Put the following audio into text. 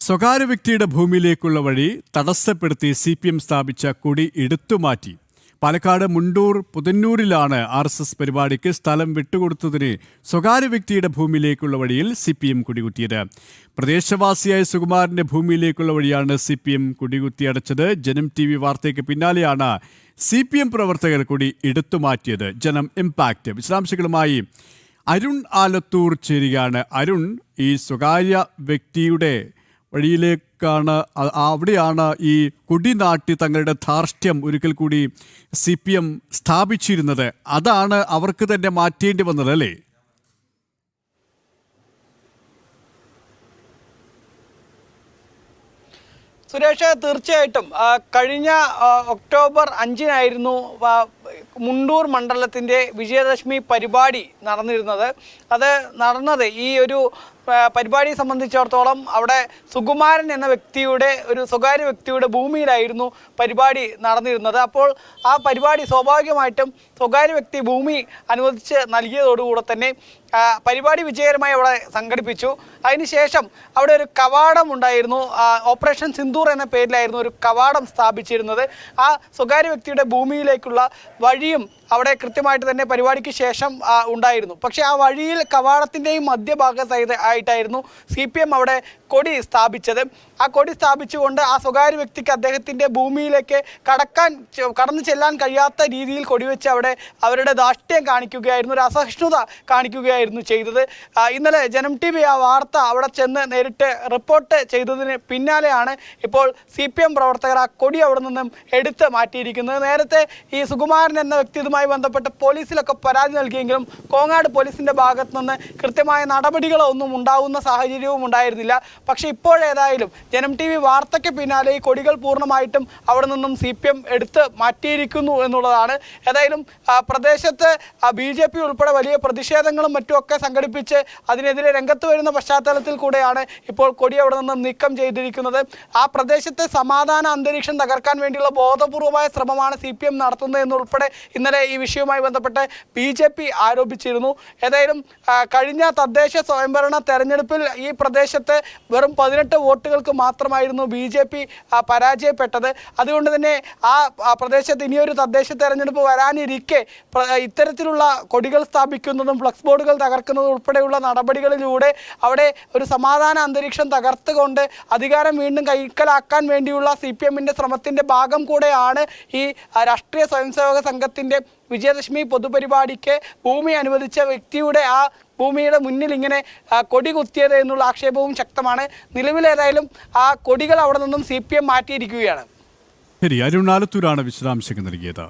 സ്വകാര്യ വ്യക്തിയുടെ ഭൂമിയിലേക്കുള്ള വഴി തടസ്സപ്പെടുത്തി CPM സ്ഥാപിച്ച കൊടി എടുത്തുമാറ്റി. പാലക്കാട് മുണ്ടൂർ പുതന്നൂരിലാണ് RSS പരിപാടിക്ക് സ്ഥലം വിട്ടുകൊടുത്തതിന് സ്വകാര്യ വ്യക്തിയുടെ ഭൂമിയിലേക്കുള്ള വഴിയിൽ CPM കൊടികുത്തിയത്. പ്രദേശവാസിയായ സുകുമാരന്റെ ഭൂമിയിലേക്കുള്ള വഴിയാണ് CPM കൊടികുത്തിയടച്ചത്. ജനം TV വാർത്തയ്ക്ക് പിന്നാലെയാണ് CPM പ്രവർത്തകർ കൊടി എടുത്തുമാറ്റിയത്. ജനം ഇമ്പാക്റ്റ് വിശദാംശങ്ങളുമായി അരുൺ ആലത്തൂർ ചേരുകയാണ്. അരുൺ, ഈ സ്വകാര്യ വ്യക്തിയുടെ വഴിയിലേക്കാണ്, അവിടെയാണ് ഈ കൊടി നാട്ടി തങ്ങളുടെ ധാർഷ്ട്യം ഒരിക്കൽ കൂടി CPM സ്ഥാപിച്ചിരുന്നത്. അതാണ് അവർക്ക് തന്നെ മാറ്റേണ്ടി വന്നത്, അല്ലേ? സുരേഷ്, തീർച്ചയായിട്ടും കഴിഞ്ഞ ഒക്ടോബർ 5-നായിരുന്നു മുണ്ടൂർ മണ്ഡലത്തിൻ്റെ വിജയദശമി പരിപാടി നടന്നിരുന്നത്. അത് നടന്നത് ഈ ഒരു പരിപാടിയെ സംബന്ധിച്ചിടത്തോളം അവിടെ സുകുമാരൻ എന്ന വ്യക്തിയുടെ, ഒരു സ്വകാര്യ വ്യക്തിയുടെ ഭൂമിയിലായിരുന്നു പരിപാടി നടന്നിരുന്നത്. അപ്പോൾ ആ പരിപാടി സ്വാഭാവികമായിട്ടും സ്വകാര്യ വ്യക്തി ഭൂമി അനുവദിച്ച് നൽകിയതോടുകൂടെ തന്നെ പരിപാടി വിജയകരമായി അവിടെ സംഘടിപ്പിച്ചു. അതിനുശേഷം അവിടെ ഒരു കവാടം ഉണ്ടായിരുന്നു. ഓപ്പറേഷൻ സിന്ദൂർ എന്ന പേരിലായിരുന്നു ഒരു കവാടം സ്ഥാപിച്ചിരുന്നത്. ആ സ്വകാര്യ വ്യക്തിയുടെ ഭൂമിയിലേക്കുള്ള വഴിയും അവിടെ കൃത്യമായിട്ട് തന്നെ പരിപാടിക്ക് ശേഷം ഉണ്ടായിരുന്നു. പക്ഷേ ആ വഴിയിൽ കവാടത്തിൻ്റെയും മധ്യഭാഗത്തായിട്ടായിരുന്നു CPM അവിടെ കൊടി സ്ഥാപിച്ചത്. ആ കൊടി സ്ഥാപിച്ചുകൊണ്ട് ആ സ്വകാര്യ വ്യക്തിക്ക് അദ്ദേഹത്തിൻ്റെ ഭൂമിയിലേക്ക് കടന്നു ചെല്ലാൻ കഴിയാത്ത രീതിയിൽ കൊടിവെച്ച് അവിടെ അവരുടെ ധാർഷ്ട്യം കാണിക്കുകയായിരുന്നു, ഒരു അസഹിഷ്ണുത കാണിക്കുകയായിരുന്നു ചെയ്തത്. ഇന്നലെ ജനം TV ആ വാർത്ത അവിടെ ചെന്ന് നേരിട്ട് റിപ്പോർട്ട് ചെയ്തതിന് പിന്നാലെയാണ് ഇപ്പോൾ CPM പ്രവർത്തകർ ആ കൊടി അവിടെ നിന്നും എടുത്ത് മാറ്റിയിരിക്കുന്നത്. നേരത്തെ ഈ സുകുമാരൻ എന്ന വ്യക്തി ഇതുമായി ബന്ധപ്പെട്ട് പോലീസിലൊക്കെ പരാതി നൽകിയെങ്കിലും കോങ്ങാട് പോലീസിൻ്റെ ഭാഗത്തു നിന്ന് കൃത്യമായ നടപടികളൊന്നും ഉണ്ടാകുന്ന സാഹചര്യവും ഉണ്ടായിരുന്നില്ല. പക്ഷേ ഇപ്പോഴേതായാലും ജനം TV വാർത്തയ്ക്ക് പിന്നാലെ ഈ കൊടികൾ പൂർണ്ണമായിട്ടും അവിടെ നിന്നും CPM എടുത്ത് മാറ്റിയിരിക്കുന്നു എന്നുള്ളതാണ്. ഏതായാലും പ്രദേശത്ത് BJP ഉൾപ്പെടെ വലിയ പ്രതിഷേധങ്ങളും മറ്റുമൊക്കെ സംഘടിപ്പിച്ച് അതിനെതിരെ രംഗത്ത് വരുന്ന പശ്ചാത്തലത്തിൽ കൂടെയാണ് ഇപ്പോൾ കൊടി അവിടെ നിന്നും നീക്കം ചെയ്തിരിക്കുന്നത്. ആ പ്രദേശത്തെ സമാധാന അന്തരീക്ഷം തകർക്കാൻ വേണ്ടിയുള്ള ബോധപൂർവമായ ശ്രമമാണ് CPM നടത്തുന്നത് എന്നുൾപ്പെടെ ഇന്നലെ ഈ വിഷയവുമായി ബന്ധപ്പെട്ട് BJP ആരോപിച്ചിരുന്നു. ഏതായാലും കഴിഞ്ഞ തദ്ദേശ സ്വയംഭരണ തെരഞ്ഞെടുപ്പിൽ ഈ പ്രദേശത്ത് വെറും 18 വോട്ടുകൾക്ക് മാത്രമായിരുന്നു BJP പരാജയപ്പെട്ടത്. അതുകൊണ്ട് തന്നെ ആ പ്രദേശത്ത് ഇനിയൊരു തദ്ദേശ തെരഞ്ഞെടുപ്പ് വരാനിരിക്കെ ഇത്തരത്തിലുള്ള കൊടികൾ സ്ഥാപിക്കുന്നതും ഫ്ലക്സ് ബോർഡുകൾ തകർക്കുന്നതും ഉൾപ്പെടെയുള്ള നടപടികളിലൂടെ അവിടെ ഒരു സമാധാന അന്തരീക്ഷം തകർത്തുകൊണ്ട് അധികാരം വീണ്ടും കൈക്കലാക്കാൻ വേണ്ടിയുള്ള CPMൻ്റെ ശ്രമത്തിൻ്റെ ഭാഗം കൂടെയാണ് ഈ രാഷ്ട്രീയ സ്വയംസേവക സംഘത്തിൻ്റെ വിജയദശമി പൊതുപരിപാടിക്ക് ഭൂമി അനുവദിച്ച വ്യക്തിയുടെ ആ ഭൂമിയുടെ മുന്നിൽ ഇങ്ങനെ കൊടി കുത്തിയത് എന്നുള്ള ആക്ഷേപവും ശക്തമാണ്. നിലവിലേതായാലും ആ കൊടികൾ അവിടെ നിന്നും CPM മാറ്റിയിരിക്കുകയാണ്. ശരി, അരുൺ ആലത്തൂരാണ് വിശദാംശങ്ങൾ നൽകിയത്.